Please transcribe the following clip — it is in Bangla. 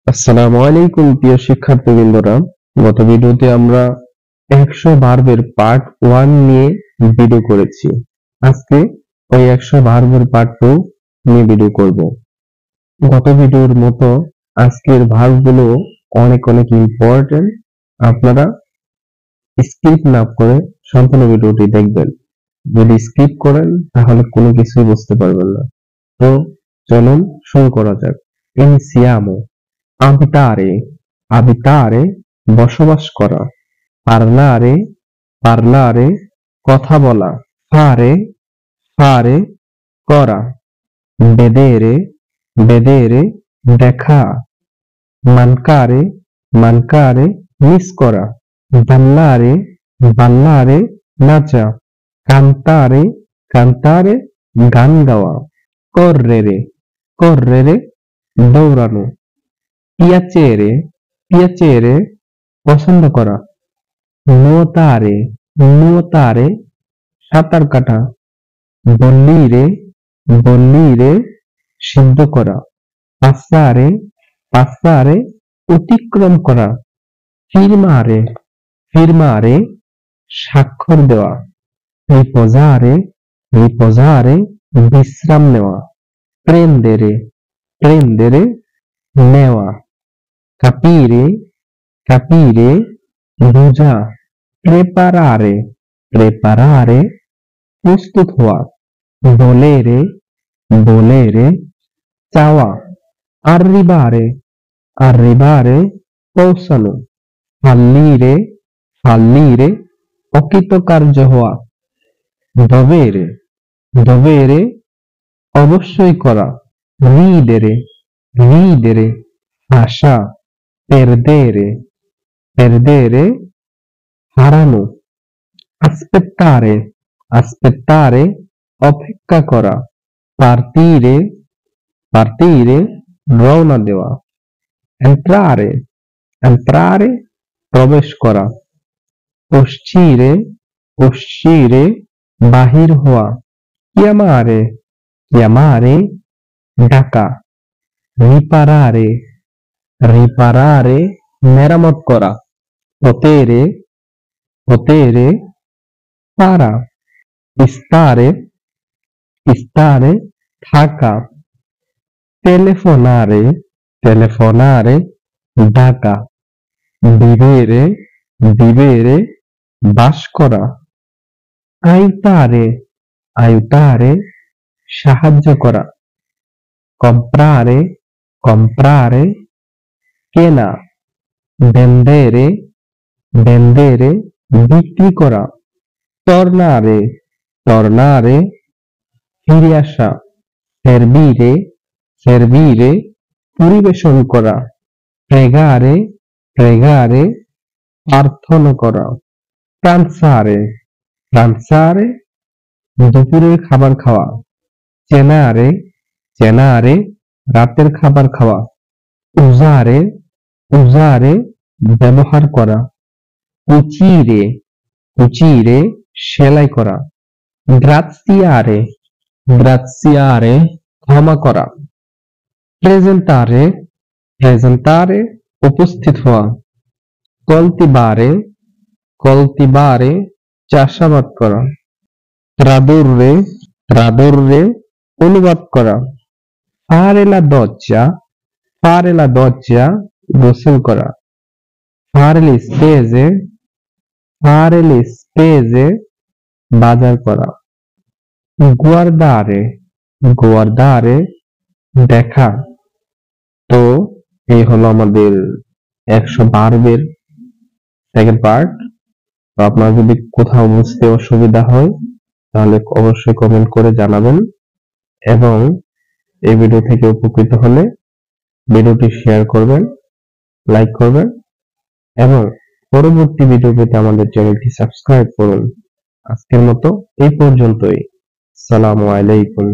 আসসালামু আলাইকুম প্রিয় শিক্ষার্থীবৃন্দরা। গত ভিডিওতে আমরা 100 ভার্বের পার্ট 1 নিয়ে ভিডিও করেছি। আজকে ওই 100 ভার্বের পার্ট 2 নিয়ে ভিডিও করব। গত ভিডিওর মতো আজকের ভার্বগুলো অনেক ইম্পর্টেন্ট। আপনারা স্কিপ না করে সম্পূর্ণ ভিডিওটি দেখবেন। যদি স্কিপ করেন তাহলে কোনো কিছুই বুঝতে পারবেন না। তো চলুন শুরু করা যাক। ইনিশিয়ামো abitare, abitare বসবাস করা। parlare, parlare কথা বলা। fare, fare করা। vedere, vedere দেখা। mancare, mancare মিস করা। ballare, ballare নাচা। cantare, cantare গান গাওয়া। correre, correre দৌড়ানো। piacere, piacere পছন্দ করা। nuotare, nuotare সাঁতার কাটা। bollire, bollire সিদ্ধ করা। passare, passare অতিক্রম করা। firmare, firmare স্বাক্ষর দেওয়া। riposare, riposare বিশ্রাম নেওয়া। prendere, prendere নেওয়া। capire, capire বোঝা। preparare, preparare প্রস্তুত হওয়া। volere, volere চাওয়া। arrivare, arrivare পৌঁছানো। fallire, fallire অকৃতকার্য হওয়া। dovere, dovere অবশ্যই করা। ridere, ridere হাসা। perdere, perdere হারানো। aspettare, aspettare অপেক্ষা করা। partire, partire রওনা দেওয়া। entrare, entrare প্রবেশ করা। uscire, uscire বাহির হওয়া। chiamare, chiamare ডাকা। riparare, riparare মেরামত করা। potere, potere পারা। stare, stare থাকা। telefonare, telefonare ডাকা। vivere, vivere বাস করা। aiutare, aiutare সাহায্য করা। comprare, comprare কেনা। vendere, vendere বিক্রি করা। tornare, tornare ফিরে আসা। servire, servire পরিবেশন করা। pregare, pregare প্রার্থনা করা। pranzare, pranzare দুপুরের খাবার খাওয়া। cenare, cenare রাতের খাবার খাওয়া। usare, usare ব্যবহার করা। cucire, cucire সেলাই করা। graziare, graziare ক্ষমা করা। presentare, presentare উপস্থিত হওয়া। coltivare, coltivare চাষাবাদ করা। tradurre, tradurre অনুবাদ করা। fare la doccia, fare la doccia গোসল করা। fare le spese, fare le spese বাজার করা। guardare, guardare দেখা। তো এই হলো আমাদের 100 ভার্বের সেকেন্ড পার্ট। তো আপনার যদি কোথাও বুঝতে অসুবিধা হয় তাহলে অবশ্যই কমেন্ট করে জানাবেন, এবং এই ভিডিও থেকে উপকৃত হলে ভিডিওটি শেয়ার করবেন, লাইক করবেন, এবং পরবর্তী ভিডিও পেতে আমাদের চ্যানেলটি সাবস্ক্রাইব করুন। আজকের মতো এই পর্যন্তই। আসসালামু আলাইকুম।